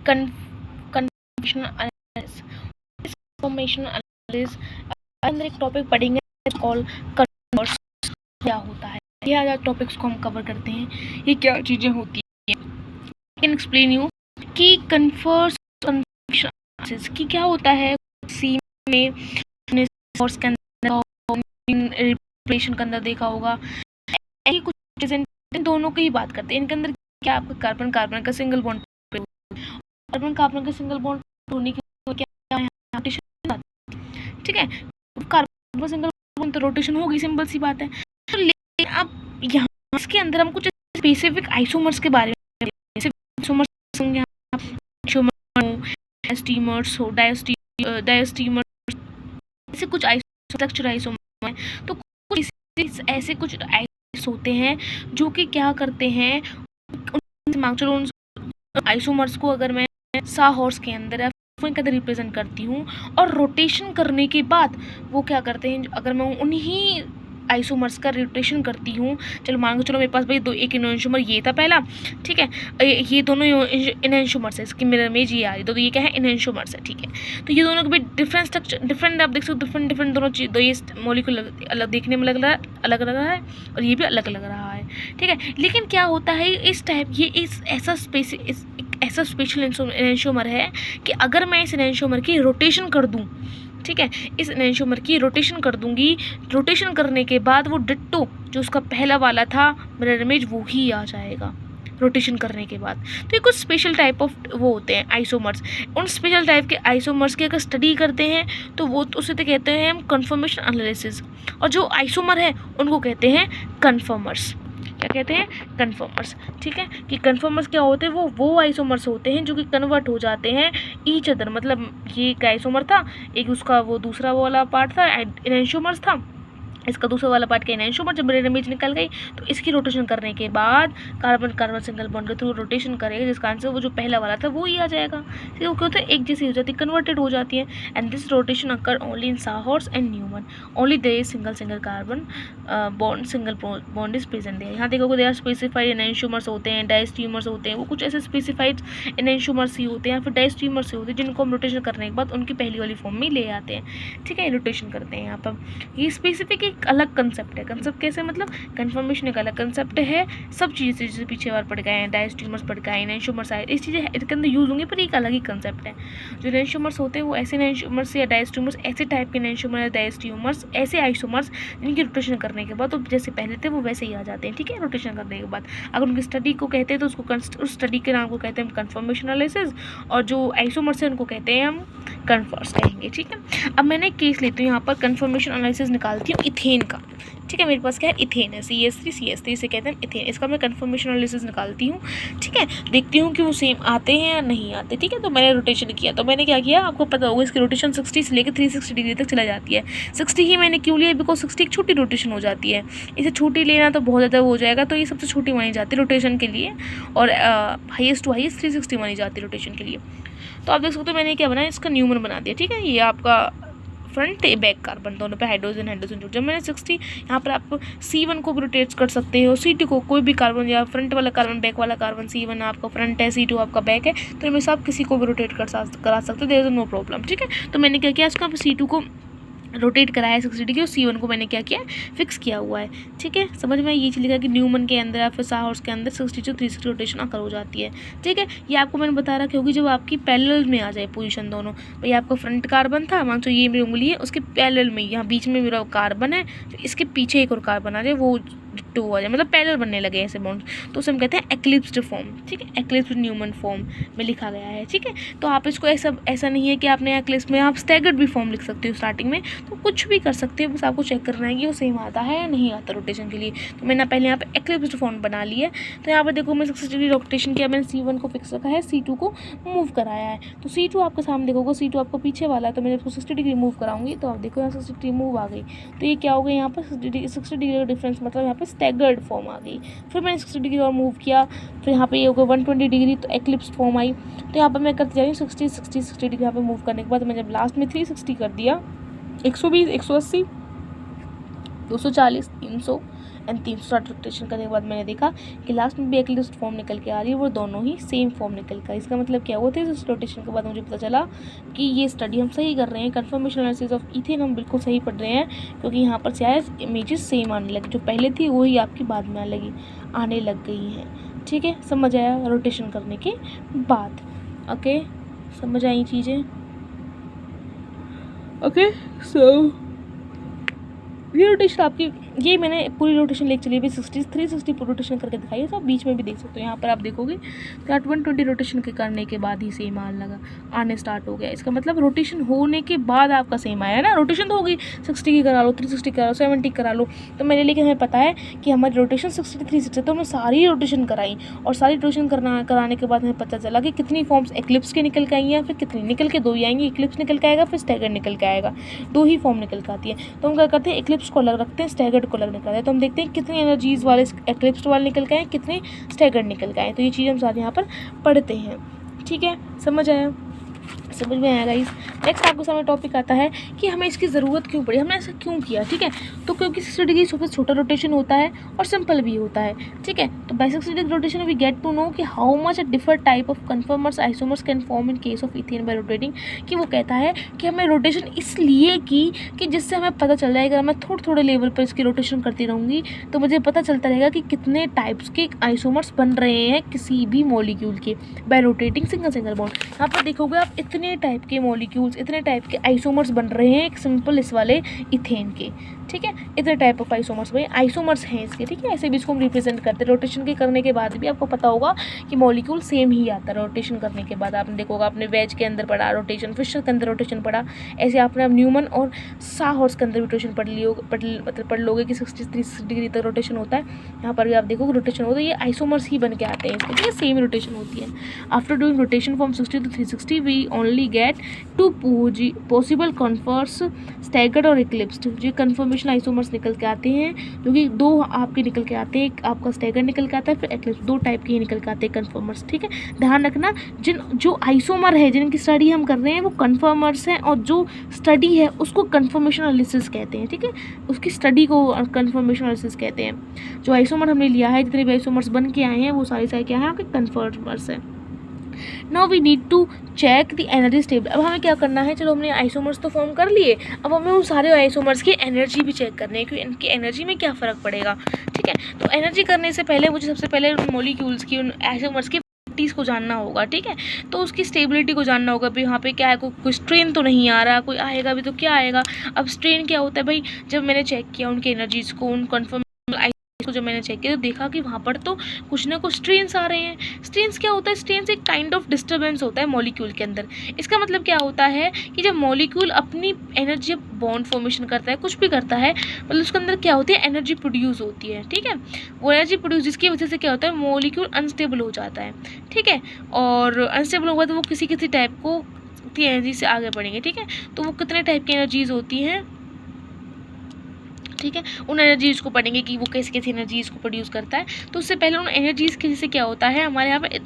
Conformation analysis. Conformation analysis अंदर एक topic पढ़ेंगे कॉल कन्वर्स, क्या होता है। ये आज टॉपिक्स को हम कवर करते हैं, ये क्या चीज़ें होती है। आई कैन एक्सप्लेन यू कि कन्फर्मेशन एनालिसिस की क्या होता है। सी में कोर्स के अंदर रिलेशन के अंदर देखा होगा, ऐसी कुछ चीज़ें दोनों की ही बात करते हैं। इनके अंदर क्या आपका कार्बन कार्बन का सिंगल बॉन्ड, कार्बन कार्बन का सिंगल बॉन्ड होने की क्या है, ठीक है। कार्बन सिंगल बॉन्ड तो रोटेशन होगी, सिंपल सी बात है। तो लेकिन अब यहाँ इसके अंदर हम कुछ स्पेसिफिक आइसोमर्स के बारे में, डायस्टीमर्स हो, डायस्टीमर्स ऐसे कुछ स्ट्रक्चर आइसोमर हैं। तो कुछ ऐसे कुछ आइसोमर्स होते हैं जो कि क्या करते हैं, चलो आइसोमर्स को अगर मैं साहॉर्स के अंदर रिप्रेजेंट करती हूँ और रोटेशन करने के बाद वो क्या करते हैं, अगर मैं उन्हीं आइसोमर्स का रोटेशन करती हूँ, चलो मान के चलो मेरे पास भाई दो, एक इनोएंशोमर ये था पहला, ठीक है, ये दोनों इनोएंशोमर्स है, इसकी मिरर इमेज ये आ रही, तो ये क्या है, इनोएंशोमर्स है, ठीक है। तो ये दोनों के भी डिफरेंट स्ट्रक्चर, डिफरेंट आप देख सकते हो, डिफरेंट दोनों चीज, दो ये मॉलिक्यूल अलग देखने में अलग लग रहा है और ये भी अलग लग रहा है, ठीक है। लेकिन क्या होता है इस टाइप, ये इस ऐसा ऐसा स्पेशल इनोएंशोमर है कि अगर मैं इस इनोएंशोमर की रोटेशन कर दूं, ठीक है, इस इनोएंशोमर की रोटेशन कर दूंगी, रोटेशन करने के बाद वो डिट्टो जो उसका पहला वाला था मिरर इमेज वो ही आ जाएगा रोटेशन करने के बाद। तो ये कुछ स्पेशल टाइप ऑफ वो होते हैं आइसोमर्स। उन स्पेशल टाइप के आइसोमर्स की अगर स्टडी करते हैं तो वो तो उसे तो कहते हैं हम कन्फर्मेशन एनालिसिस, और जो आइसोमर है उनको कहते हैं कन्फर्मर्स। क्या कहते हैं, कन्फर्मर्स, ठीक है। कि कन्फर्मर्स क्या होते हैं, वो आइसोमर्स होते हैं जो कि कन्वर्ट हो जाते हैं ईच अदर, मतलब ये एक आइसोमर था, एक उसका वो दूसरा वाला पार्ट था एनेंशोमर्स था, इसका दूसरा वाला पार्ट का एनेंशोमर, जब मिरर इमेज निकल गई तो इसकी रोटेशन करने के बाद कार्बन कार्बन सिंगल बॉन्ड के थ्रू रोटेशन करेगा, जिसका आंसर वो जो पहला वाला था वो ही आ जाएगा। तो वो क्या होता है, एक जैसी हो जाती है, कन्वर्टेड हो जाती है। And this rotation occur only in sawhorse and Newman, only there is single carbon bond, single bond is present है। यहाँ देखोगे देयर स्पेसिफाइड एनेंशोमर्स होते हैं, डायस्टीमर्स होते हैं, वो कुछ ऐसे स्पेसिफाइड एनेंशोमर्स ही होते हैं, फिर डायस्टीमर्स ही होते हैं जिनको हम रोटेशन करने के बाद उनकी पहली वाली फॉर्म में ले आते हैं, ठीक है, रोटेशन करते हैं। यहाँ पर ये स्पेसिफिक एक अलग कंसेप्ट है। कंसेप्ट कैसे, मतलब कन्फर्मेशन एक अलग कंसेप्ट है, सब चीज़ें जैसे पीछे बार पढ़ गए हैं, डायस्टीमर्स पढ़ गए हैं, एनेंशोमर्स आए, इस चीज़ें इसके अंदर यूज होंगी, पर एक अलग ही कंसेप्ट है। जो एनेंशोमर्स होते हैं वो ऐसे एनेंशोमर्स या डायस्टीमर्स, ऐसे टाइप के एनेंशोमर या डायस्टीमर्स, ऐसे आइसोमर्स जिनकी रोटेशन करने के बाद तो जैसे पहले थे वो वैसे ही आ जाते हैं, ठीक है, रोटेशन करने के बाद। अगर उनकी स्टडी को कहते हैं तो उसको उस स्टडी के नाम को कहते हैं कन्फर्मेशन एनालिसिस, और जो आइसोमर्स है उनको कहते हैं हम कन्फर्स कहेंगे, ठीक है। अब मैंने एक केस लेती हूँ, यहाँ पर कन्फर्मेशन एनालिसिस निकालती हूँ इथेन का, ठीक है। मेरे पास क्या है, इथेन है, CH3 से कहते हैं इथेन, इसका मैं कन्फर्मेशन एनालिसिस निकालती हूँ, ठीक है। देखती हूँ कि वो सेम आते हैं या नहीं आते, ठीक है। तो मैंने रोटेशन किया, तो मैंने क्या किया, आपको पता होगा इसकी रोटेशन 60 से लेकर 360 डिग्री तक चला जाती है। 60 ही मैंने क्यों लिया, बिकॉज 60 एक छोटी रोटेशन हो जाती है, इसे छोटी लेना तो बहुत ज़्यादा हो जाएगा, तो ये सबसे छोटी मानी जाती है रोटेशन के लिए, और हाईएस्ट टू हाईएस्ट 360 मानी जाती है रोटेशन के लिए। तो आप देख सकते हो मैंने क्या बनाया, इसका न्यूमन बना दिया, ठीक है। ये आपका फ्रंट बैक कार्बन दोनों पे हाइड्रोजन जुड़, जब मैंने 60, यहाँ पर आप C1 को भी रोटेट कर सकते हो, C2 को, कोई भी कार्बन, या फ्रंट वाला कार्बन, बैक वाला कार्बन, C1 आपका फ्रंट है, C2 आपका बैक है, तो इनमें से आप किसी को भी रोटेट करा सकते हो, देयर इज नो प्रॉब्लम, ठीक है। तो मैंने क्या किया, इसका C2 को रोटेट कराया 60 डिग्री, और C1 को मैंने क्या किया, फिक्स किया हुआ है, ठीक है। समझ में ये चीज़ लिखा कि न्यूमन के अंदर या फिर साहॉर्स के अंदर 60 से 360 रोटेशन आकर हो जाती है, ठीक है। ये आपको मैंने बता रखा होगी जब आपकी पैरेलल में आ जाए पोजीशन दोनों, भाई आपका फ्रंट कार्बन था, मान लो ये मेरी उंगली है, उसके पैरेलल में यहाँ बीच में मेरा कार्बन है, तो इसके पीछे एक और कार्बन आ जाए, वो टू आ जाए, मतलब पैरेलल बनने लगे ऐसे बॉन्ड, तो उसे हम कहते हैं एक्लिप्स्ड फॉर्म, ठीक है। एक्लिप्स्ड न्यूमन फॉर्म में लिखा गया है, ठीक है। तो आप इसको ऐसा नहीं है कि आपने एक्लिप्स में आप स्टैगर्ड भी फॉर्म लिख सकते हो स्टार्टिंग में, तो कुछ भी कर सकते हो, बस आपको चेक करना है कि वो सेम आता है या नहीं आता रोटेशन के लिए। तो मैंने पहले यहाँ पे एक्लिप्स्ड फॉर्म बना लिया है, तो यहाँ पर देखो मैं 60 डिग्री रोटेशन किया, मैंने C1 को फिक्स रखा है, C2 को मूव कराया है, तो C2 आपके सामने देखोगे, C2 आपको पीछे वाला है, तो मैंने उसको 60 डिग्री मूव कराऊंगी, तो आप देखो यहाँ 60 डिग्री मूव आ गई, तो ये क्या हो गया, यहाँ पर 60 डिग्री का डिफरेंस, मतलब यहाँ पर स्टैगर्ड फॉर्म आ गई। फिर मैंने 60 डिग्री और मूव किया, फिर यहाँ पे ये हो गया 120 डिग्री, तो एक्लिप्स फॉर्म आई। तो यहाँ पर मैं करती जा रही हूँ 60 डिग्री यहाँ पे मूव करने के बाद मैंने जब लास्ट में 360 कर दिया, 120, 180, 240, 300, एंड 360 रोटेशन करने के बाद मैंने देखा कि लास्ट में भी एक्लिप्स फॉर्म निकल के आ रही है, वो दोनों ही सेम फॉर्म निकल कर। इसका मतलब क्या हुआ था, इस रोटेशन के बाद मुझे पता चला कि ये स्टडी हम सही कर रहे हैं, कन्फर्मेशन एनालिसिस ऑफ इथेन हम बिल्कुल सही पढ़ रहे हैं, क्योंकि यहाँ पर क्या है, इमेजेस सेम आने लगी, जो पहले थी वही आपकी बाद में आने लग गई हैं। ठीक है, समझ आया रोटेशन करने के बाद? ओके, समझ आई चीज़ें? ओके, सो ये रोटेशन आपकी, ये मैंने पूरी रोटेशन लेके चली, 360 पूरी रोटेशन करके दिखाई है, तो आप बीच में भी देख सकते हो। यहाँ पर आप देखोगे तो 120 रोटेशन के करने के बाद ही सेम आने स्टार्ट हो गया। इसका मतलब रोटेशन होने के बाद आपका सेम आया ना। रोटेशन तो होगी 60 की करा लो, 360 करा लो, 70 करा लो, तो मैंने, लेकिन हमें पता है कि हमारी रोटेशन 60 360, तो हमने सारी रोटेशन कराई, और सारी रोटेशन कराने के बाद हमें पता चला कि कितनी फॉर्म्स एक्लिप्स के निकल के आई हैं, फिर कितनी निकल के 2 ही आएंगी, एक्लिप्स निकल के आएगा, फिर स्टैगर्ड निकल के आएगा, 2 ही फॉर्म निकल के आती है। तो हम क्या करते हैं, एक्लिप्स को अलग रखते हैं, स्टैगर्ड को अलग निकलते हैं, तो हम देखते हैं कितनी एनर्जीज वाले एक्लिप्स वाले निकल के आए, कितने स्टैगर्ड निकल के आए। तो ये चीज़ हम सारे यहाँ पर पढ़ते हैं। ठीक है, समझ आया? समझ में आएगा इस। नेक्स्ट आपके सामने टॉपिक आता है कि हमें इसकी ज़रूरत क्यों पड़ी, हमने ऐसा क्यों किया। ठीक है, तो क्योंकि 60 डिग्री सबसे छोटा रोटेशन होता है और सिंपल भी होता है। ठीक है, तो by 60 degree rotation we get to know कि how much a different type of conformers isomers can form in case of ethane by rotating. कि वो कहता है कि हमें रोटेशन इसलिए की कि जिससे हमें पता चल जाएगा, मैं थोड़े लेवल पर इसकी रोटेशन करती रहूँगी तो मुझे पता चलता रहेगा कि कितने टाइप्स के आइसोमर्स बन रहे हैं किसी भी मॉलिक्यूल के बाय रोटेटिंग सिंगल बॉन्ड। यहाँ पर देखोगे आप, इतने टाइप के मॉलिक्यूल्स, इतने टाइप के आइसोमर्स बन रहे हैं एक सिंपल इस वाले इथेन के। ठीक है, इतने टाइप ऑफ आइसोमर्स, भाई आइसोमर्स हैं इसके। ठीक है, ऐसे भी इसको हम रिप्रेजेंट करते हैं। रोटेशन के करने के बाद भी आपको पता होगा कि मॉलिक्यूल सेम ही आता है रोटेशन करने के बाद। आपने देखोगा, आपने वेज के अंदर पढ़ा रोटेशन, फिशर के अंदर रोटेशन पढ़ा, ऐसे आपने अब न्यूमन और साहॉर्स के अंदर भी रोटेशन पढ़ लोगे कि 63 डिग्री तक रोटेशन होता है। यहाँ पर भी आप देखोगे रोटेशन होता है, ये आइसोमर्स ही बन के आते हैं इसके। ठीक है, सेम रोटेशन होती है। After doing rotation from 60 to 360 we only get 2 possible conformers, staggered और इक्लिप्स्ड। जो कन्फर्मेशन आइसोमर्स निकल के आते हैं, जो कि 2 आपके निकल के आते हैं, एक आपका स्टैगर्ड निकल के आता है, फिर एक्लिप्स, 2 टाइप के ही निकल के आते हैं कन्फर्मर्स। ठीक है, ध्यान रखना, जो आइसोमर है जिनकी स्टडी हम कर रहे हैं वो कन्फर्मर्स हैं, और जो स्टडी है उसको कन्फर्मेशन एनालिसिस कहते हैं। ठीक है, उसकी स्टडी को कन्फर्मेशन एनालिसिस कहते हैं। जो आइसोमर हमने लिया है, जितने भी आइसोमर्स बन के आए हैं, वो सारे क्या है, आपके कन्फर्मर्स हैं। Now we need to check the energy stable. अब हमें क्या करना है, चलो हमने आइसोमर्स तो फॉर्म कर लिए, अब हमें उन सारे आइसोमर्स की एनर्जी भी चेक करनी है कि इनकी एनर्जी में क्या फ़र्क पड़ेगा। ठीक है, तो एनर्जी करने से पहले मुझे सबसे पहले उन मॉलिक्यूल्स की, उन आइसोमर्स की प्रॉपर्टीज़ को जानना होगा। ठीक है, तो उसकी स्टेबिलिटी को जानना होगा, भाई यहाँ पे क्या है, कोई स्ट्रेन तो नहीं आ रहा, कोई आएगा भी तो क्या आएगा। अब स्ट्रेन क्या होता है भाई, जब मैंने चेक किया उनकी एनर्जीज़ को, उन कन्फर्म को जब मैंने चेक किया तो देखा कि वहाँ पर तो कुछ ना कुछ स्ट्रेन्स आ रहे हैं। स्ट्रेन्स क्या होता है, स्ट्रेन्स एक काइंड ऑफ डिस्टर्बेंस होता है मॉलिक्यूल के अंदर। इसका मतलब क्या होता है कि जब मॉलिक्यूल अपनी एनर्जी, बॉन्ड फॉर्मेशन करता है, कुछ भी करता है, मतलब उसके अंदर क्या होती है, एनर्जी प्रोड्यूस होती है। ठीक है, वो एनर्जी प्रोड्यूस, जिसकी वजह से क्या होता है, मॉलिक्यूल अनस्टेबल हो जाता है। ठीक है, और अनस्टेबल होगा तो वो किसी टाइप को एनर्जी से आगे बढ़ेंगे। ठीक है, तो वो कितने टाइप की एनर्जीज होती हैं। ठीक है, उन एनर्जीज़ को पढ़ेंगे कि वो कैसी एनर्जीज़ को प्रोड्यूस करता है। तो उससे पहले उन एनर्जीज़ के जैसे क्या होता है, हमारे यहाँ पे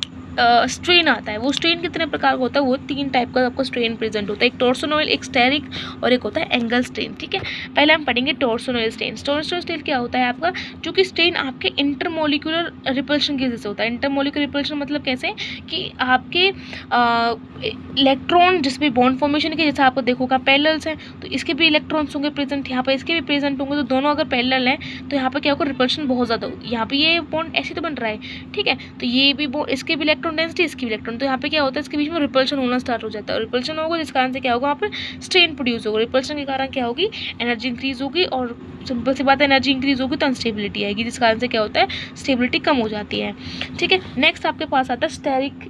स्ट्रेन आता है। वो स्ट्रेन कितने प्रकार का होता है, वो 3 टाइप का आपका स्ट्रेन प्रेजेंट होता है, एक टॉर्सोनोइल, एक स्टेरिक और एक होता है एंगल स्ट्रेन। ठीक है, पहले हम पढ़ेंगे टॉर्सोनोइल स्ट्रेन। टॉर्सोनोइल स्ट्रेन क्या होता है आपका, जो कि स्ट्रेन आपके इंटरमोलिकुलर रिपल्शन की वजह से होता है। इंटरमोलिकुलर रिपल्शन मतलब कैसे, कि आपके इलेक्ट्रॉन जिसमें बॉन्ड फॉर्मेशन के, जैसे आपको देखोगा पैरेलल्स हैं तो इसके भी इलेक्ट्रॉन्स होंगे प्रेजेंट, यहाँ पर इसके भी प्रेजेंट होंगे, तो दोनों अगर पैरेलल हैं तो यहाँ पर क्या होगा, रिपल्शन बहुत ज़्यादा होगी। यहाँ पर ये बॉन्ड ऐसे तो बन रहा है। ठीक है, तो ये भी इसके भी इलेक्ट्रॉन डेंसिटी, इसकी भी इलेक्ट्रॉन, तो यहाँ पे क्या होता है, इसके बीच में रिपल्शन होना स्टार्ट हो जाता है। और रिपल्शन होगा जिस कारण से क्या होगा, वहाँ पर स्ट्रेन प्रोड्यूस होगा। रिपल्शन के कारण क्या होगी, एनर्जी इंक्रीज होगी, और सिंपल सी बात है, एनर्जी इंक्रीज होगी तो अनस्टेबिलिटी आएगी, जिस कारण से क्या होता है, स्टेबिलिटी कम हो जाती है। ठीक है, नेक्स्ट आपके पास आता है स्टेरिक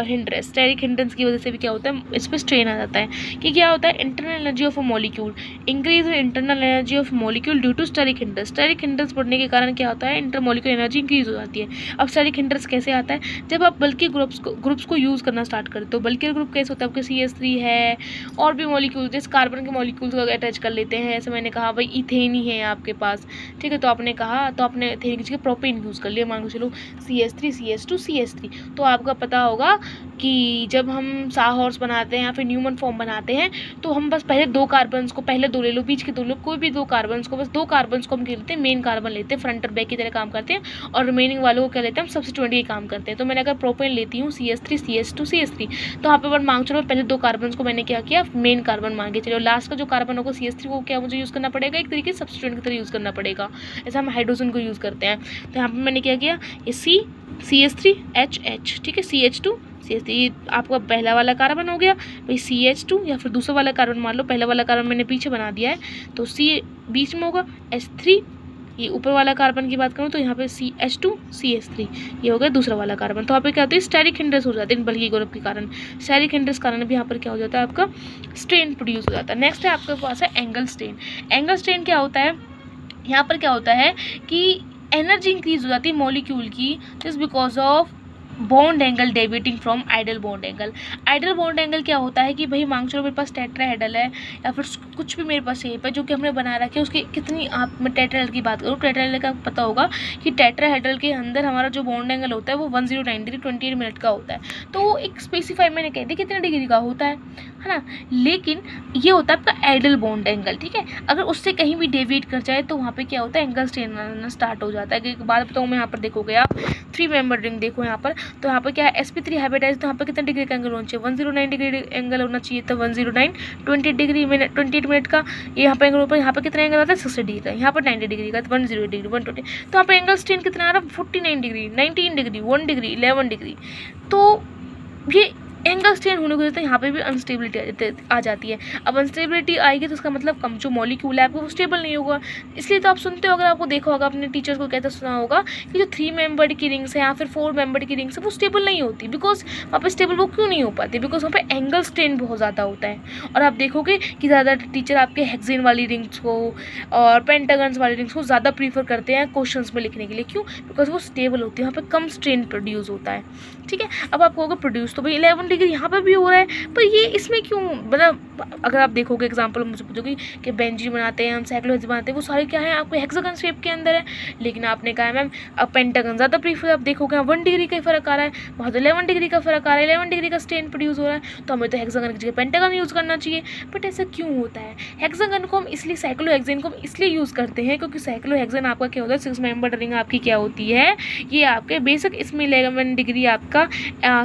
हिंड्रेंस। स्टेरिक हिंड्रेंस की वजह से भी क्या होता है, इस पर स्ट्रेन आ जाता है। कि क्या होता है, internal energy of a molecule increase in internal energy of molecule due to steric hindrance. Steric hindrance बढ़ने के कारण क्या होता है, इंटरमॉलिक्यूलर एनर्जी इंक्रीज हो जाती है। अब स्टेरिक हिंड्रेंस कैसे आता है, जब आप बल्कि ग्रुप्स को यूज़ करना स्टार्ट करते हो। बल्कि ग्रुप कैसे होता है, आपके CH3 है और भी मॉलिक्यूल, जैसे कार्बन के मॉलिक्यूल्स को अटैच कर लेते हैं। ऐसे मैंने कहा भाई इथेन प्रोपेन ही है आपके पास, ठीक है। तो आपने कहा, तो आपने थेरी की जगह प्रोपेन यूज़ कर लिया, मान लो चलो CH3 CH2 CH3। तो आपका पता होगा कि जब हम साहॉर्स बनाते हैं या फिर न्यूमन फॉर्म बनाते हैं तो हम बस पहले 2 कार्बन्स को, पहले 2 ले लो, बीच के 2 लो, कोई भी 2 कार्बन्स को, बस 2 कार्बन्स को हम क्या लेते हैं, मेन कार्बन लेते हैं, फ्रंट और बैक की तरह काम करते हैं, और रिमेनिंग वालों को क्या लेते हैं हम, सब्स्टिट्यूएंट ही काम करते हैं। तो मैंने अगर प्रोपेन लेती हूँ CH3 CH2 CH3, तो यहाँ पे मांग चलो पहले 2 कार्बन्स को मैंने क्या किया, मेन कार्बन मान के चलो, लास्ट का जो कार्बन होगा CH3 को क्या मुझे यूज़ करना पड़ेगा, एक तरीके से सब्स्टिट्यूएंट की तरह यूज़ करना पड़ेगा, ऐसा हम हाइड्रोजन को यूज़ करते हैं। तो यहाँ पर मैंने क्या किया, ये CH3 HH, ठीक है, CH2 CH3 आपका पहला वाला कार्बन हो गया, भाई CH2 या फिर दूसरा वाला कार्बन मान लो, पहला वाला कार्बन मैंने पीछे बना दिया है, तो C बीच में होगा H3, ये ऊपर वाला कार्बन की बात करूँ तो यहाँ पे CH2 CH3, ये हो गया दूसरा वाला कार्बन। तो यहाँ पे क्या होता है, स्टेरिक हिंड्रेस हो जाते हैं बल्कि ग्रुप के कारण, स्टेरिक हिंड्रेस कारण भी यहाँ पर क्या हो जाता है, आपका स्ट्रेन प्रोड्यूस हो जाता है। नेक्स्ट है आपके पास है एंगल स्ट्रेन। एंगल स्ट्रेन क्या होता है, यहाँ पर क्या होता है कि एनर्जी इंक्रीज हो जाती है मॉलिक्यूल की, just because of bond angle deviating from ideal bond angle. Ideal bond angle क्या होता है कि भाई मांग चलो मेरे पास टेट्राहेड्रल है या फिर कुछ भी मेरे पास शेप है जो कि हमने बना रखी है, उसकी कितनी, आप मैं टेट्राहेड्रल की बात करूँ, टेट्राहेड्रल का पता होगा कि टेट्राहेड्रल के अंदर हमारा जो बॉन्ड एंगल होता है वो 109 डिग्री 28 मिनट का होता है। तो वो एक स्पेसिफाई मैंने कह दिया कितने डिग्री का होता है ना, लेकिन ये होता है आपका आइडल बॉन्ड एंगल, ठीक है। अगर उससे कहीं भी डेविएट कर जाए तो वहाँ पे क्या होता है, एंगल स्ट्रेन आना स्टार्ट हो जाता है। एक बात बताऊँ मैं, यहाँ पर देखोगे आप 3 मेंबर रिंग देखो यहाँ पर, तो यहाँ पर क्या है sp3 हाइब्रिडाइज, तो यहाँ पर कितना डिग्री का एंगल होना चाहिए, 109 डिग्री एंगल होना चाहिए, तो 109 28 डिग्री मिनट 28 मिनट का ये यहाँ पर एंगल ऊपर, यहाँ पर कितना एंगल आता है 60 डिग्री का, यहाँ पर 90 डिग्री का, 10 डिग्री 120, तो यहाँ पर एंगल स्ट्रेन कितना आ रहा है 49 डिग्री 19 डिग्री 1 डिग्री 11 डिग्री। तो ये एंगल स्ट्रेन होने की वजह से यहाँ पे भी अनस्टेबिलिटी आ जाती है। अब अनस्टेबिलिटी आएगी तो उसका मतलब कम जो मॉलिक्यूल है आपको वो स्टेबल नहीं होगा। इसलिए तो आप सुनते हो, अगर आपको देखा होगा अपने टीचर्स को कहते सुना होगा कि जो 3 मेंबर्ड की रिंग्स है या फिर 4 मेंबर्ड की रिंग्स है वो स्टेबल नहीं होती। बिकॉज वहाँ पर स्टेबल वो क्यों नहीं हो पाती, बिकॉज वहाँ पर एंगल स्ट्रेन बहुत ज़्यादा होता है। और आप देखोगे कि ज़्यादा टीचर आपके हेक्सेन वाली रिंग्स को और पेंटागन्स वाली रिंग्स को ज़्यादा प्रीफर करते हैं क्वेश्चन में लिखने के लिए। क्यों? बिकॉज वो स्टेबल होती है, वहाँ पर कम स्ट्रेन प्रोड्यूस होता है, ठीक है। अब आपको होगा प्रोड्यूस तो भाई 11 डिग्री यहाँ पर भी हो रहा है, पर ये इसमें क्यों, मतलब अगर आप देखोगे एग्जांपल मुझे पूछोगे कि बेंजीन बनाते हैं हम, साइक्लोहेक्सेन बनाते हैं, वो सारे क्या है आपको हेक्सागन शेप के अंदर है। लेकिन आपने कहा है मैम अब पेंटागन ज़्यादा प्रीफर, आप देखोगे 1 डिग्री का फ़र्क आ रहा है, वहाँ तो 11 डिग्री का फ़र्क आ रहा है, 11 डिग्री का स्ट्रेन प्रोड्यूस हो रहा है, तो हमें तो हेक्सागन की जगह पेंटागन यूज़ करना चाहिए। बट ऐसा क्यों होता है? हेक्सागन को हम इसलिए, साइक्लोहेक्सेन को हम इसलिए यूज़ करते हैं क्योंकि साइक्लोहेक्सेन आपका क्या होता है, 6 मेंबर रिंग आपकी क्या होती है, ये आपके बेसिक इसमें 11 डिग्री आपका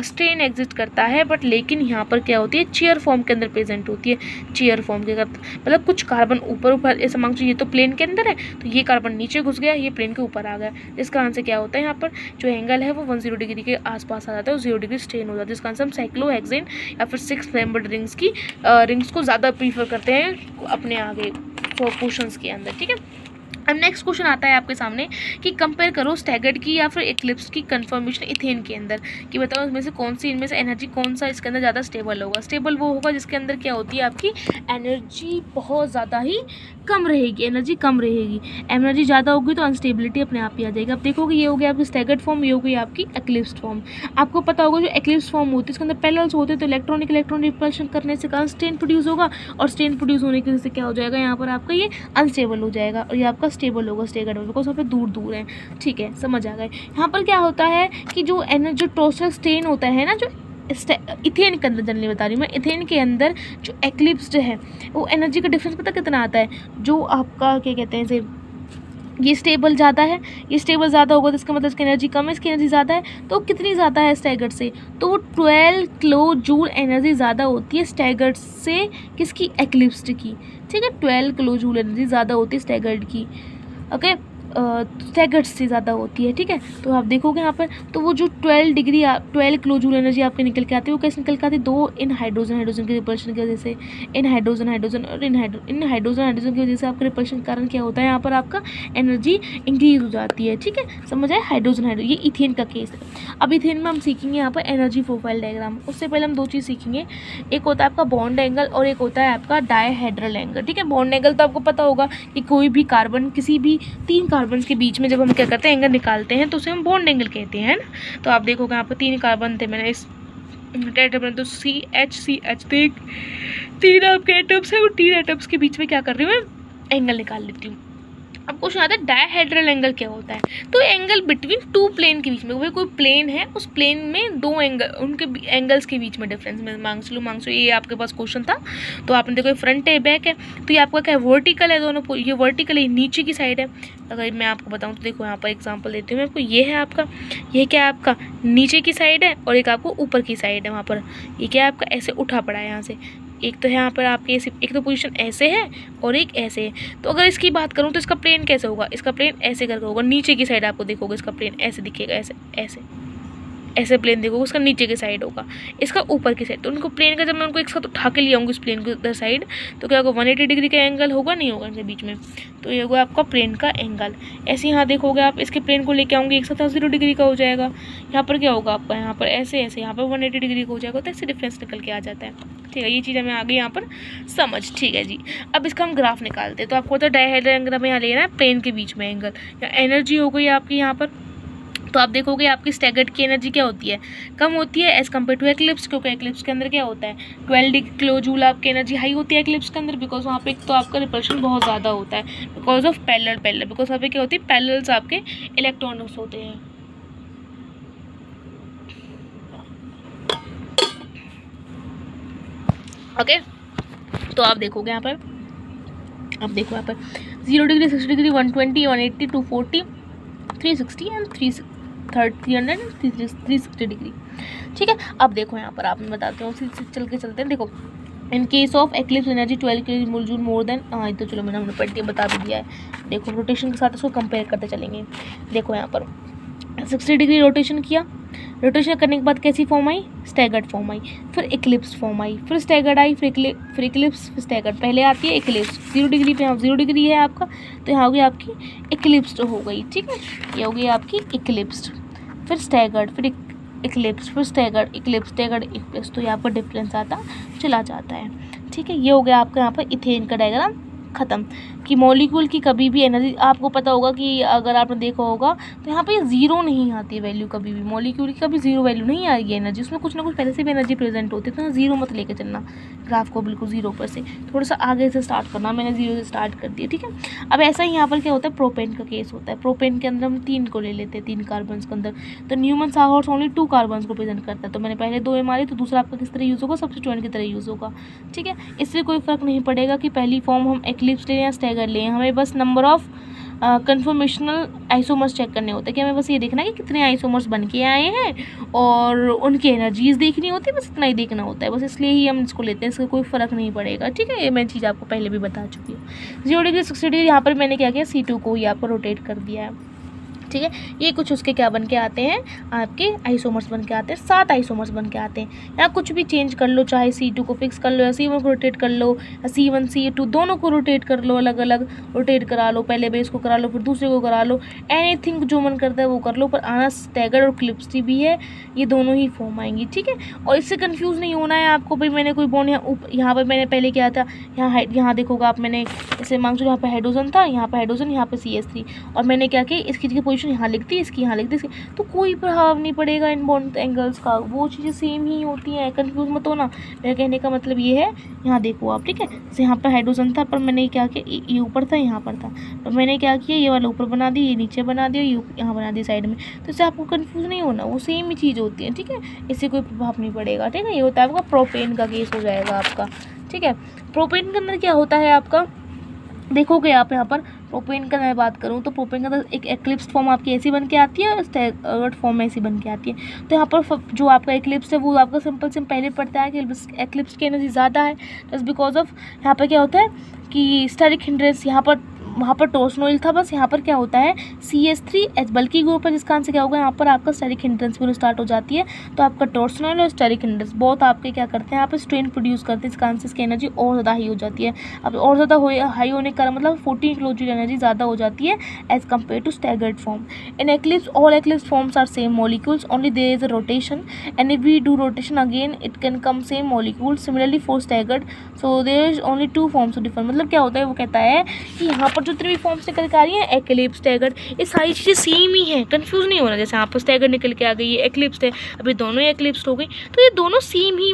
स्ट्रेन एग्जिस्ट करता है। बट लेकिन यहाँ पर क्या होती है, चेयर फॉर्म के अंदर प्रेजेंट होती है। चेयर फॉर्म के मतलब कुछ कार्बन ऊपर ऐसा मान लीजिए, ये तो प्लेन के अंदर है, तो ये कार्बन नीचे घुस गया, ये प्लेन के ऊपर आ गया। इस कारण से क्या होता है, यहाँ पर जो एंगल है वो 10 डिग्री के आसपास आ जाता है, 0 डिग्री स्ट्रेन हो जाता है। इस कारण से हम साइक्लोहेक्सेन या फिर 6 मेंबर्ड रिंग्स को ज़्यादा प्रीफर करते हैं अपने आगे पोर्शंस के अंदर, ठीक है। अब नेक्स्ट क्वेश्चन आता है आपके सामने कि कंपेयर करो स्टैगर्ड की या फिर एक्लिप्स की कंफर्मेशन इथेन के अंदर, कि बताओ इसमें से कौन सी, इनमें से एनर्जी कौन सा इसके अंदर ज़्यादा स्टेबल होगा। स्टेबल वो होगा जिसके अंदर क्या होती है आपकी एनर्जी बहुत ज़्यादा ही कम रहेगी, एनर्जी कम रहेगी। एनर्जी ज़्यादा होगी तो अनस्टेबिलिटी अपने आप ही आ जाएगी। अब देखोगे ये हो गया आपकी स्टैगर्ड फॉर्म, ये हो गई आपकी एक्लिप्स फॉर्म। आपको पता होगा जो एक्लिप्स फॉर्म होती है इसके अंदर पैरेलल्स होते हैं, तो इलेक्ट्रॉन रिपल्शन करने से कारण स्ट्रेन प्रोड्यूस होगा, और स्ट्रेन प्रोड्यूस होने की वजह से क्या हो जाएगा, यहाँ पर आपका ये अनस्टेबल हो जाएगा और ये आपका स्टेबल होगा स्टैगर्ड, बिकॉज वहाँ पे दूर दूर है, ठीक है, समझ आ गए। यहाँ पर क्या होता है कि जो टोटल स्ट्रेन होता है ना, जो इथेन के अंदर जनरली बता रही हूँ मैं, इथेन के अंदर जो एक्लिप्स्ड है वो एनर्जी का डिफरेंस पता कितना आता है, जो आपका क्या कहते हैं, ये स्टेबल ज़्यादा है, ये स्टेबल ज़्यादा होगा तो इसका मतलब इसकी एनर्जी कम है, इसकी एनर्जी ज़्यादा है, तो कितनी ज़्यादा है स्टैगर्ड से, तो वो 12 किलो जूल एनर्जी ज़्यादा होती है स्टैगर्ड से, किसकी, एक्लिप्स्ड की, ठीक है। 12 किलो जूल एनर्जी ज़्यादा होती है स्टैगर्ड की, ओके, स्टैगर्ड से ज़्यादा होती है, ठीक है। तो आप देखोगे यहाँ पर, तो वो जो 12 किलो जूल एनर्जी आपके निकल के आती है, वो कैसे निकल के आती है, 2 इन हाइड्रोजन की रिपल्शन की वजह से, इन हाइड्रोजन और इन हाइड्रोजन की वजह से आपके रिपल्शन के कारण क्या होता है, यहाँ पर आपका एनर्जी इंक्रीज हो जाती है, ठीक है, समझ आए। हाइड्रोजन ये इथेन का केस है। अब इथेन में हम सीखेंगे यहाँ पर एनर्जी प्रोफाइल डायग्राम। उससे पहले हम 2 चीज़ सीखेंगे, एक होता है आपका बॉन्ड एंगल और एक होता है आपका डायहेड्रल एंगल, ठीक है। बॉन्ड एंगल तो आपको पता होगा कि कोई भी कार्बन, किसी भी 3 कार्बन के बीच में जब हम क्या करते हैं, एंगल निकालते हैं तो उसे हम बॉन्ड एंगल कहते हैं ना। तो आप देखोगे यहाँ पर 3 कार्बन थे, मैंने इस टेट्राहेड्रल तो CH तो 3 आपके एटम्स है, वो 3 एटम्स के बीच में क्या कर रही हूँ मैं, एंगल निकाल लेती हूँ। अब क्वेश्चन आता है डायहेड्रल एंगल क्या होता है। तो एंगल बिटवीन टू प्लेन के बीच में, वही कोई प्लेन है, उस प्लेन में दो एंगल, उनके एंगल्स के बीच में डिफरेंस में मांग लो ये आपके पास क्वेश्चन था। तो आपने देखो फ्रंट है बैक है, तो ये आपका क्या है वर्टिकल है, दोनों ये वर्टिकल है, नीचे की साइड है। अगर मैं आपको बताऊँ तो देखो यहाँ पर एग्जाम्पल देती हूँ मैं आपको, ये है आपका, ये क्या है आपका नीचे की साइड है और एक आपको ऊपर की साइड है। वहाँ पर ये क्या है आपका ऐसे उठा पड़ा है यहाँ से, एक तो यहाँ पर आपके एक तो पोजीशन ऐसे है और एक ऐसे है। तो अगर इसकी बात करूँ तो इसका प्लेन कैसे होगा, इसका प्लेन ऐसे करके होगा, नीचे की साइड आपको देखोगे इसका प्लेन ऐसे दिखेगा, ऐसे ऐसे ऐसे प्लेन देखोगे, उसका नीचे की साइड होगा, इसका ऊपर की साइड। तो उनको प्लेन का जब मैं उनको एक साथ उठा के ले आऊँगी इस प्लेन के उधर साइड, तो क्या होगा 180 डिग्री का एंगल होगा, नहीं होगा इनके बीच में, तो ये होगा आपका प्लेन का एंगल। ऐसे यहाँ देखोगे आप इसके प्लेन को लेके आऊँगी एक साथ 0 डिग्री का हो जाएगा, यहाँ पर क्या होगा आपका, यहाँ पर ऐसे ऐसे, यहाँ पर 180 डिग्री का हो जाएगा, तो ऐसे डिफरेंस निकल के आ जाता है। ठीक है, ये चीज़ हमें आ गई यहाँ पर समझ। ठीक है जी, अब इसका हम ग्राफ निकालते हैं। तो आपको तो डायहेड्रल एंगल हमें यहाँ लेना है प्लेन के बीच में एंगल, या एनर्जी हो गई आपकी यहाँ पर। तो आप देखोगे आपकी स्टैगर्ड की एनर्जी क्या होती है, कम होती है एज कम्पेयर टू एक्लिप्स, क्योंकि एक्लिप्स के अंदर क्या होता है 12 किलो जूल आपकी एनर्जी हाई होती है एक्लिप्स के अंदर, बिकॉज वहाँ पे एक तो आपका रिपल्शन बहुत ज़्यादा होता है बिकॉज ऑफ पैरेलल, बिकॉज वहाँ पे क्या होती है पैरेलल्स आपके इलेक्ट्रॉन्स होते हैं। ओके, तो आप देखोगे यहाँ पर, अब देखो यहाँ पर 0 डिग्री 60 डिग्री 120 180 240 360 एंड 300 360 डिग्री। ठीक है, अब देखो यहाँ पर आप मैं बताती हूँ, चलते हैं। देखो इन case of eclipse energy 12 kilo joule more than, हाँ तो चलो मैंने हमने पढ़ के बता भी दिया है। देखो रोटेशन के साथ इसको कंपेयर करते चलेंगे। देखो यहाँ पर 60 डिग्री रोटेशन किया, रोटेशन करने के बाद कैसी form I, staggered form I, फिर इक्लिप्स फॉर्म आई, फिर स्टैगर्ड आई, फिर इक्लिप्स, फिर स्टैगर्ड। पहले आती है इक्लिप्स 0 डिग्री पे, यहाँ 0 डिग्री है आपका, तो यहाँ होगी आपकी इक्लिप्स हो गई। ठीक है, ये हो गई आपकी इक्लिप्स, फिर स्टैगर्ड, फिर इक्लिप्स, फिर स्टैगर्ड, इक्लिप्स, स्टैगर्ड, इक्लिप्स। तो यहाँ पर डिफरेंस आता चला जाता है। ठीक है, ये हो गया आपका यहाँ पर इथेन का डायग्राम ख़त्म। कि मॉलिक्यूल की कभी भी एनर्जी, आपको पता होगा कि अगर आपने देखा होगा तो यहाँ पे ज़ीरो नहीं आती है वैल्यू, कभी भी मॉलिक्यूल की कभी ज़ीरो वैल्यू नहीं आ रही है एनर्जी, उसमें कुछ ना कुछ पहले से भी एनर्जी प्रेजेंट होती है। तो ज़ीरो मत लेके चलना ग्राफ को, बिल्कुल ज़ीरो पर से थोड़ा सा आगे से स्टार्ट करना, मैंने ज़ीरो से स्टार्ट कर दिया। ठीक है, अब ऐसा ही यहाँ पर क्या होता है, प्रोपेन का केस होता है। प्रोपेन के अंदर हम 3 को ले लेते हैं, 3 कार्बन के अंदर, तो न्यूमन साहॉर्स ओनली 2 कार्बन को प्रेजेंट करता है। तो मैंने पहले 2 मारी, तो दूसरा आपका किस तरह यूज़ होगा, सब्स्टिट्यूएंट की तरह यूज़ होगा। ठीक है, इससे कोई फ़र्क नहीं पड़ेगा कि पहली फॉर्म हम एक्लिप्स लें या स्टैगर्ड लें, हमें बस number of conformational isomers check करने होते हैं, कि हमें बस ये देखना है कि कितने आइसोमर्स बन के आए हैं और उनकी एनर्जीज देखनी होती है, बस इतना ही देखना होता है, बस इसलिए ही हम इसको लेते हैं, इसका कोई फ़र्क नहीं पड़ेगा। ठीक है, ये मैं चीज़ आपको पहले भी बता चुकी हूँ। 0 डिग्री 60 डिग्री यहाँ पर मैंने क्या किया, C2 को यहाँ पर रोटेट कर दिया है। ठीक है, ये कुछ उसके क्या बन के आते हैं, आपके आइसोमर्स बन के आते हैं, 7 आइसोमर्स बन के आते हैं। यहाँ कुछ भी चेंज कर लो, चाहे C2 को फिक्स कर लो या C1 को रोटेट कर लो, या C1 C2 दोनों को रोटेट कर लो, अलग अलग रोटेट करा लो, पहले बेस को करा लो फिर दूसरे को करा लो, एनीथिंग जो मन करता है वो कर लो, पर आना स्टैगर्ड और क्लिप्स भी है, ये दोनों ही फॉर्म आएंगी। ठीक है, और इससे कंफ्यूज नहीं होना है आपको, भाई मैंने कोई बॉन्ड यहाँ पर मैंने पहले क्या था, यहाँ देखोगा आप, मैंने जैसे मान लो यहाँ पर हाइड्रोजन था, यहाँ पर हाइड्रोजन, यहाँ पर CH3, और मैंने क्या किया, इसकी जगह पोजीशन यहाँ लिख दी, इसकी यहाँ लिख दी, तो कोई प्रभाव नहीं पड़ेगा इन बॉन्ड एंगल्स का, वो चीज़ें सेम ही होती हैं, कंफ्यूज मत होना। मेरा कहने का मतलब ये है, यहाँ देखो आप। ठीक है, जैसे यहाँ पर हाइड्रोजन था, पर मैंने क्या किया, ये ऊपर था, यहाँ पर था, तो मैंने क्या किया, ये वाला ऊपर बना दिया, ये नीचे बना दिया, ये यहाँ बना दिया साइड में, तो इससे आपको कंफ्यूज नहीं होना, वो सेम ही चीज़ होती है। ठीक है, इससे कोई प्रभाव नहीं पड़ेगा। ठीक है, ये होता है आपका प्रोपेन का केस हो जाएगा आपका। ठीक है, प्रोपेन के अंदर क्या होता है आपका, देखोगे आप यहाँ पर प्रोपेन का मैं बात करूँ तो प्रोपेन के अंदर एक एक्लिप्स फॉर्म आपकी ऐसी बन के आती है और स्टैगर्ड फॉर्म ऐसी बन के आती है। तो यहाँ पर जो आपका एक्लिप्स है वो आपका सिंपल से पहले पड़ता है कि एक्लिप्स की एनर्जी ज़्यादा है, जस्ट बिकॉज ऑफ यहाँ पर क्या होता है कि स्टेरिक हिंड्रेंस, यहाँ पर वहाँ पर टॉर्सनोइल था, बस यहाँ पर क्या होता है CH3H बल्कि ग्रुप है, जिसका आंसर क्या होगा, यहाँ पर आपका स्टेरिक हिंड्रेंस भी स्टार्ट हो जाती है। तो आपका टॉर्सनोइल और स्टेरिक हिंड्रेंस बहुत आपके क्या करते हैं, यहाँ पर स्ट्रेन प्रोड्यूस करते हैं, इसका आंसर की एनर्जी और ज़्यादा हाई हो जाती है। अब और ज़्यादा हाई होने का मतलब 14 किलो जूल एनर्जी ज़्यादा हो जाती है as compare to staggered form. In eclipse all eclipse forms are same molecules, only there is a rotation, and if we do rotation again it can come same molecule. Similarly for staggered so there is only 2 forms of different. मतलब क्या होता है, वो कहता है कि यहाँ पर जो 3 फॉर्म्स निकल के आ रही है, एक्लिप्स, स्टैगर्ड, ये सारी चीज़ें सेम ही हैं, कंफ्यूज नहीं होना। जैसे यहाँ पर स्टैगर्ड निकल के आ गई, ये एक्लिप्स है, अभी दोनों ही एक्लिप्स हो गई, तो ये दोनों सेम ही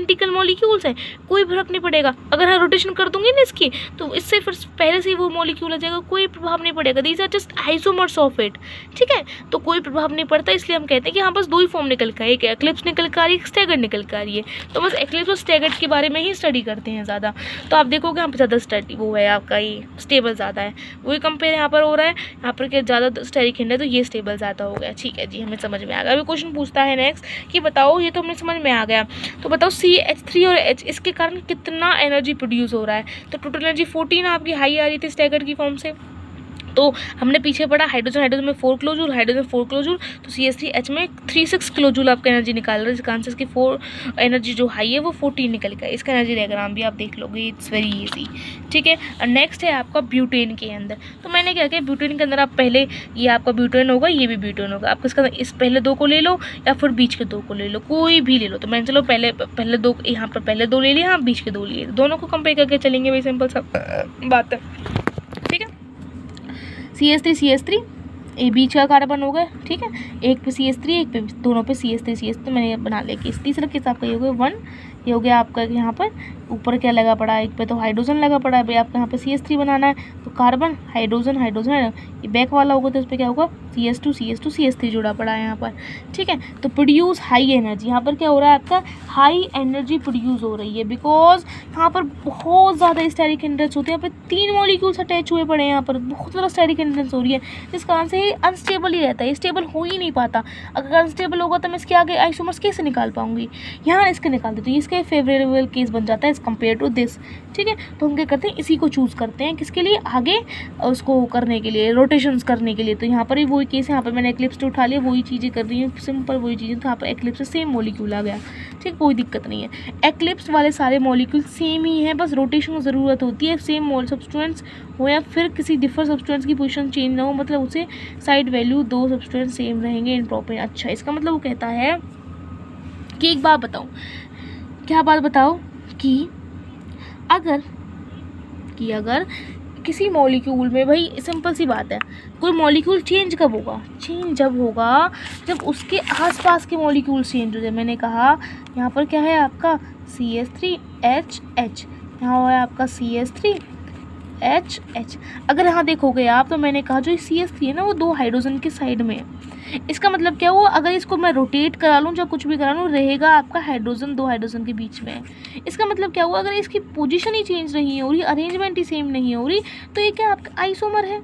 आइडेंटिकल मॉलिक्यूल्स हैं, कोई फर्क नहीं पड़ेगा। अगर मैं रोटेशन कर दूंगी ना इसकी, तो इससे फिर पहले से ही वो मॉलिक्यूल आ जाएगा, कोई प्रभाव नहीं पड़ेगा। These are just isomers of it, ठीक है, तो कोई प्रभाव नहीं पड़ता। इसलिए हम कहते हैं कि यहाँ बस दो ही फॉर्म निकल कर, एक एक्लिप्स निकल कर आ रही है, एक स्टैगर्ड निकल कर आ रही है। तो बस एक्लिप्स और स्टैगर्ड के बारे में ही स्टडी करते हैं ज़्यादा। तो आप देखोगे यहाँ पर ज़्यादा स्टडी वो है आपका, ये स्टेबल ज़्यादा है, वही कंपेयर यहाँ पर हो रहा है। यहाँ पर क्या ज़्यादा स्टेरिक हिंड है, तो ये स्टेबल ज़्यादा हो गया। ठीक है जी, हमें समझ में आ गया। अभी क्वेश्चन पूछता है नेक्स्ट कि बताओ, ये तो हमें समझ में आ गया, तो बताओ CH3 और H इसके कारण कितना एनर्जी प्रोड्यूस हो रहा है। तो टोटल एनर्जी 14 आपकी हाई आ रही थी स्टैगर्ड की फॉर्म से। तो हमने पीछे पढ़ा हाइड्रोजन में 4 kilo joule, hydrogen 4 kilo joule, तो CH3H में 36 किलो जूल आपका एनर्जी निकाल रहा है, जिसका आंसर की 4 एनर्जी जो हाई है वो 14 निकल गया। इसका एनर्जी डायग्राम भी आप देख लोगे, इट्स वेरी इजी, ठीक है। नेक्स्ट है आपका ब्यूटेन के अंदर। तो मैंने क्या किया, ब्यूटेन के अंदर आप पहले ये आपका ब्यूटेन होगा, ये भी ब्यूटेन होगा। आप इसका इस पहले दो को ले लो या फिर बीच के दो को ले लो, कोई भी ले लो। तो मैंने चलो पहले दो, यहाँ पर पहले दो ले लिए, यहाँ बीच के दो लिए, दोनों को कंपेयर करके चलेंगे, भाई सिंपल सा बात है, ठीक है। CH3 ये बीच का कार्बन हो गया, ठीक है, एक पे CH3 एक पे, दोनों पे CH3 तो मैंने बना लिया कि इस तीसरा केस आपका ये हो गया 1, ये हो गया आपका यहाँ पर ऊपर क्या लगा पड़ा है, एक पे तो हाइड्रोजन लगा पड़ा है भाई, आपको यहाँ पे CH3 बनाना है, तो कार्बन हाइड्रोजन हाइड्रोजन, ये बैक वाला होगा तो इस पर क्या होगा CH2 जुड़ा पड़ा है यहाँ पर, ठीक है। तो प्रोड्यूस हाई एनर्जी, यहाँ पर क्या हो रहा है आपका हाई एनर्जी प्रोड्यूस हो रही है, बिकॉज यहाँ पर बहुत ज़्यादा स्टेरिक हिंड्रेंस होते हैं। यहाँ पर 3 मॉलिक्यूल्स अटैच हुए पड़े हैं, यहाँ पर बहुत ज़्यादा स्टेरिक हिंड्रेंस हो रही है, जिस कारण से अनस्टेबल ही रहता है, स्टेबल हो ही नहीं पाता। अगर अनस्टेबल होगा तो मैं इसके आगे आइसोमर्स कैसे निकाल पाऊंगी, यहाँ इसके निकाल देती हूँ, इसका फेवरेबल केस बन जाता है एज कम्पेयर टू दिस, ठीक है। तो हम क्या करते हैं, इसी को चूज़ करते हैं किसके लिए, आगे उसको करने के लिए, रोटेशंस करने के लिए। तो यहाँ पर भी वही केस है, यहाँ पर मैंने एक्लिप्स उठा लिया, वही चीज़ें कर रही हूँ, सिंपल वही चीज़ें। तो यहाँ पर एक्लिप्स से सेम मॉलिक्यूल आ गया, ठीक, कोई दिक्कत नहीं है। एक्लिप्स वाले सारे मॉलिक्यूल सेम ही हैं, बस रोटेशन की ज़रूरत होती है, सेम मोल सब्सटेंस हो या फिर किसी डिफरेंट सब्सटेंस की पोजीशन चेंज ना हो, मतलब उसे साइड वैल्यू 2 सब्सटेंस सेम रहेंगे इन प्रॉपर। अच्छा, इसका मतलब वो कहता है कि एक बात बताओ, क्या बात बताओ कि अगर किसी मॉलिक्यूल में, भाई सिंपल सी बात है, कोई मॉलिक्यूल चेंज कब होगा, चेंज जब होगा जब उसके आसपास के मॉलिक्यूल चेंज हो जाए। मैंने कहा यहाँ पर क्या है आपका CH3HH, यहाँ हो है आपका CH3HH। अगर यहाँ देखोगे आप, तो मैंने कहा जो CH3 है ना, वो 2 हाइड्रोजन के साइड में है। इसका मतलब क्या हुआ, अगर इसको मैं रोटेट करा लूँ, या कुछ भी करा लूँ, रहेगा आपका हाइड्रोजन 2 हाइड्रोजन के बीच में। इसका मतलब क्या हुआ, अगर इसकी पोजीशन ही चेंज नहीं हो रही, अरेंजमेंट ही सेम नहीं हो रही, तो ये क्या आपका आइसोमर है,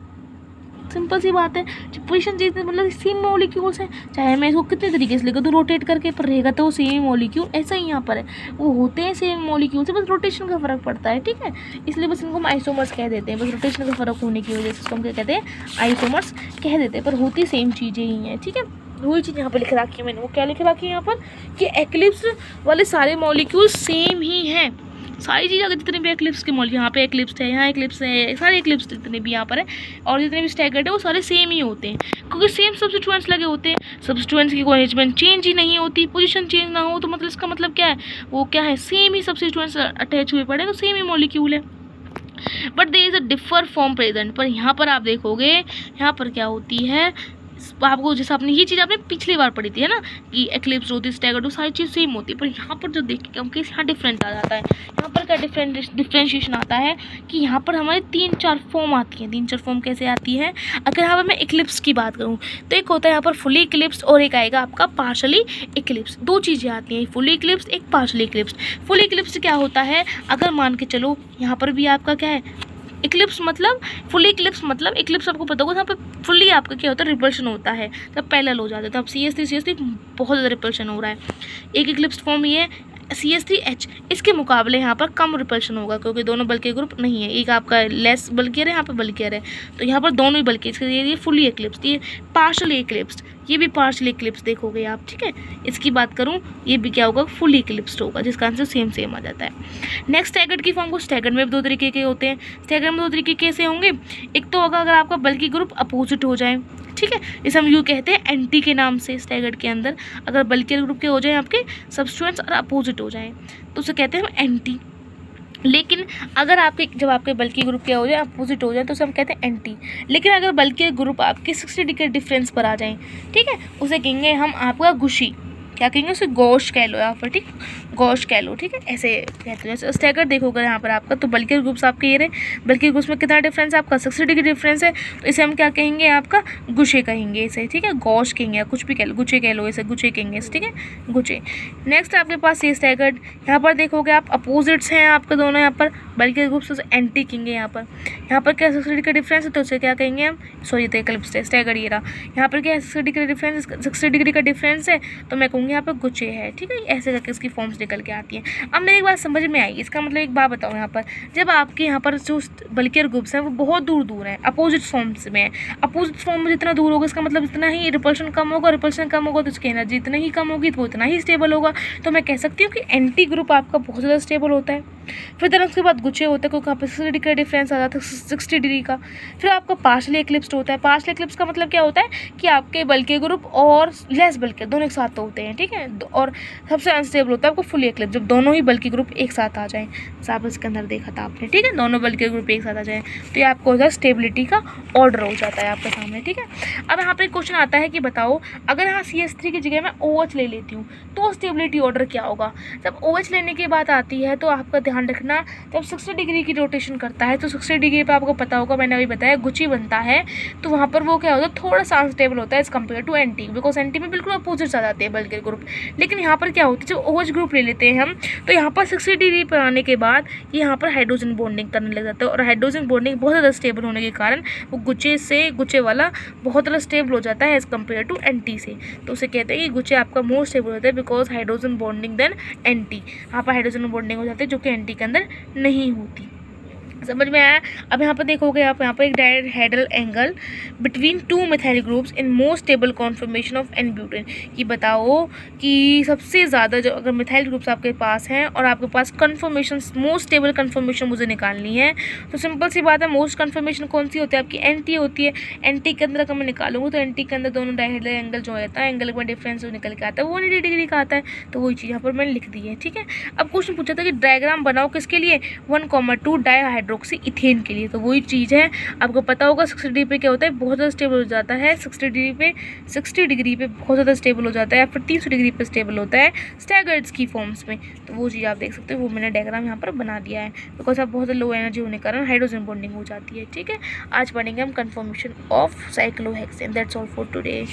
सिंपल सी बात है। जब पोजीशन चेंज मतलब सेम मॉलिक्यूल्स हैं, चाहे मैं इसको कितने तरीके से लेकर तो रोटेट करके, पर रहेगा तो सेम मॉलिक्यूल। ऐसा ही यहाँ पर है, वो होते हैं सेम मॉलिक्यूल से, बस रोटेशन का फ़र्क पड़ता है, ठीक है। इसलिए बस इनको हम आइसोमर्स कह देते हैं, बस रोटेशन का फ़र्क होने की वजह से इसको हम क्या कहते हैं, आइसोमर्स कह देते हैं, पर होती सेम चीज़ें ही हैं, ठीक है। वही चीज़ यहाँ पर लिख रखी है मैंने, वो क्या लिख रखी है यहाँ पर कि एक्लिप्स वाले सारे मॉलिक्यूल सेम ही हैं, सारी चीज़। अगर जितने भी एक्लिप्स के मॉलिक्यूल, यहाँ पे एक्लिप्स है, यहाँ एक्लिप्स है, सारे एक्लिप्स जितने भी यहाँ पर है और जितने भी स्टैगर्ड है, वो सारे सेम ही होते हैं, क्योंकि सेम सब्स्टिट्यूएंट्स लगे होते हैं। सब्स्टिट्यूएंट्स की कोई अरेंजमेंट चेंज ही नहीं होती, पोजीशन चेंज ना हो, तो मतलब इसका मतलब क्या है, वो क्या है, सेम ही सब्स्टिट्यूएंट्स अटैच हुए पड़े, तो सेम ही मॉलिक्यूल है। But there is a differ form present, पर यहाँ पर आप देखोगे, यहाँ पर क्या होती है, आपको जैसे आपने ये चीज़ आपने पिछली बार पढ़ी थी है ना, कि एक्लिप्स होती है, स्टैगर्ड होती है, सारी चीज़ सेम होती है, पर यहाँ पर जो देख के हम केस यहाँ डिफरेंट आ जाता है। यहाँ पर क्या डिफ्रेंशिएशन आता है कि यहाँ पर हमारी 3-4 फॉर्म आती हैं। 3-4 फॉर्म कैसे आती है, अगर यहाँ पर मैं एक्लिप्स की बात करूँ, तो एक होता है यहाँ पर फुली एक्लिप्स और एक आएगा आपका पार्शली एक्लिप्स। 2 चीज़ें आती हैं, फुली एक्लिप्स, एक पार्शली एक्लिप्स। फुली एक्लिप्स क्या होता है, अगर मान के चलो यहाँ पर भी आपका क्या है, इक्लिप्स मतलब, फुली इक्लिप्स मतलब, इक्लिप्स आपको पता होगा, यहाँ पे फुली आपका क्या होता है, रिपल्शन होता है, तब पैरेलल हो जाता है, तब CH3 बहुत ज़्यादा रिपल्शन हो रहा है। एक इक्लिप्स फॉर्म ये है CH3H, इसके मुकाबले यहाँ पर कम रिपल्शन होगा, क्योंकि दोनों बल्कि ग्रुप नहीं है, एक आपका लेस बल्कियर है, यहाँ पर बल्कियर है, तो यहाँ पर दोनों ही बल्कि, इसके ये फुली एक्लिप्स, ये पार्शली एक्लिप्स, ये भी पार्शली एक्लिप्स देखोगे आप, ठीक है। इसकी बात करूँ, ये भी क्या होगा, फुली एक्लिप्स्ड होगा, जिसका आंसर सेम आ जाता है। नेक्स्ट स्टैगर्ड की फॉर्म को, स्टैगर्ड में भी 2 तरीके के होते हैं। स्टैगर्ड में 2 तरीके कैसे होंगे, एक तो होगा अगर आपका बल्कि ग्रुप अपोजिट हो जाए, ठीक है, इसे हम यूँ कहते हैं एंटी के नाम से। स्टैगर्ड के अंदर अगर बल्कि ग्रुप के हो जाए आपके सब्स्टिट्यूएंट्स और अपोजिट हो जाए, तो उसे कहते हैं हम एंटी। लेकिन अगर आपके जब आपके बल्कि ग्रुप क्या हो जाए, अपोजिट हो जाए, तो उसे हम कहते हैं एंटी। लेकिन अगर बल्कि ग्रुप आपके 60 डिग्री डिफरेंस पर आ जाए, ठीक है, उसे कहेंगे हम आपका गुशी, क्या कहेंगे, उसे गौश कह लो यहाँ पर, ठीक, गॉश कह लो, ठीक है, ऐसे कहते हैं। जैसे स्टैगर्ड देखोगे यहाँ पर आपका, तो बल्कि ग्रुप्स आपके ये रहे, बल्कि ग्रुप्स में कितना डिफरेंस है आपका 60 डिग्री डिफरेंस है, तो इसे हम क्या कहेंगे आपका गुच्छे कहेंगे इसे, ठीक है, गॉश कहेंगे या कुछ भी कह लो, गुच्छे कह लो, इसे गुच्छे कहेंगे इसे, ठीक है, गुच्छे। नेक्स्ट आपके पास ये स्टैगर्ड, यहाँ पर देखोगे आप अपोजिट्स हैं आपके दोनों, यहाँ पर बल्कि ग्रुप्स एंटी कहेंगे, यहाँ पर क्या 60 डिग्री का डिफरेंस है, तो उसे क्या कहेंगे हम, सॉरी तो एक्लिप्स है, स्टैगर्ड ये रहा, यहाँ पर क्या है 60 डिग्री डिफरेंस, 60 डिग्री का डिफरेंस है, तो मैं कहूँगी यहाँ पर गुच्छे है, ठीक है, ऐसे करके इसकी फॉर्म्स निकल के आती हैं। अब मेरी बात समझ में आई, इसका मतलब एक बात बताओ, यहाँ पर जब आपके यहाँ पर जो बल्कि ग्रुप्स हैं वो बहुत दूर दूर हैं, अपोजिट फॉर्म्स में है, अपोजिट फॉर्म में जितना दूर होगा इसका मतलब इतना ही रिपल्शन कम होगा, रिपल्शन कम होगा तो इसकी एनर्जी इतना ही कम होगी, तो वो इतना ही स्टेबल होगा। तो मैं कह सकती हूँ कि एंटी ग्रुप आपका बहुत ज़्यादा स्टेबल होता है। फिर तरह उसके बाद गुच्छे होते हैं, क्योंकि यहाँ पर 60 डिग्री का डिफरेंस आ जाता है, 60 डिग्री का। फिर आपका पार्शियली एक्लिप्स्ड होता है। पार्शियली एक्लिप्स का मतलब क्या होता है कि आपके बल्कि ग्रुप और लेस बल्कि दोनों एक साथ होते हैं, ठीक है, और सबसे अनस्टेबल होता है आपको फुली एक्लिप्स, जब दोनों ही बल्कि ग्रुप एक साथ आ जाएं, साहब इसके अंदर देखा था आपने, ठीक है, दोनों बल्कि ग्रुप एक साथ आ जाएं, तो ये आपको होता है स्टेबिलिटी का ऑर्डर हो जाता है आपके सामने, ठीक है। अब यहाँ पर एक क्वेश्चन आता है कि बताओ अगर यहाँ CH3 की जगह मैं OH ले लेती हूँ तो स्टेबिलिटी ऑर्डर क्या होगा। जब OH लेने की बात आती है तो आपका ध्यान रखना, जब 60 डिग्री की रोटेशन करता है तो 60 डिग्री पे आपको पता होगा, मैंने अभी बताया गुच्छी बनता है, तो वहाँ पर वो क्या होता है, थोड़ा सा अनस्टेबल होता है as compare to anti, because anti में बिल्कुल अपोजिट आ जाते हैं बल्कि ग्रुप। लेकिन यहाँ पर क्या होता है, जब OH ग्रुप ले लेते हैं हम, तो यहाँ पर 60 डिग्री पर आने के बाद ये यहाँ पर हाइड्रोजन बॉन्डिंग करने लग जाता है, और हाइड्रोजन बॉन्डिंग बहुत ज़्यादा स्टेबल होने के कारण वो गुच्छे वाला बहुत ज़्यादा स्टेबल हो जाता है एज कम्पेयर टू एंटी से। तो उसे कहते हैं कि गुच्छे आपका मोर स्टेबल होता है because hydrogen bonding then anti, यहाँ पर हाइड्रोजन बॉन्डिंग हो जाती है जो कि एंटी के अंदर नहीं होती। समझ में आया। अब यहाँ पर देखोगे आप, यहाँ पर एक dihedral angle between two methyl groups in most stable conformation of n butane. ये बताओ कि सबसे ज़्यादा जो अगर मिथाइल ग्रुप्स आपके पास हैं और आपके पास कन्फर्मेशन मोस्ट स्टेबल कन्फर्मेशन मुझे निकालनी है, तो सिंपल सी बात है, मोस्ट कन्फर्मेशन कौन सी होती है आपकी, एंटी होती है। एंटी के अंदर अगर मैं निकालूंगी तो एंटी के अंदर दोनों डायहेड्रल एंगल जो होता है, एंगल में डिफरेंस जो निकल के आता है वो 180 डिग्री का आता है, तो वही चीज़ यहाँ पर मैंने लिख दी है, ठीक है। अब क्वेश्चन पूछा था कि डायग्राम बनाओ किसके लिए, 1,2 डायहाइड्रोक्सी इथेन के लिए, तो वही चीज़ है, आपको पता होगा 60 डिग्री पे क्या होता है, बहुत ज़्यादा स्टेबल हो जाता है, 60 डिग्री पे बहुत ज़्यादा स्टेबल हो जाता है, फिर 300 डिग्री पे स्टेबल होता है स्टैगर्ड्स की फॉर्म्स में। तो वो चीज़ आप देख सकते हो, वो मैंने डायग्राम यहाँ पर बना दिया है, बिकॉज आप बहुत लो एनर्जी होने के कारण हाइड्रोजन बॉन्डिंग हो जाती है, ठीक है। आज पढ़ेंगे हम confirmation of cyclohexane. That's all for today.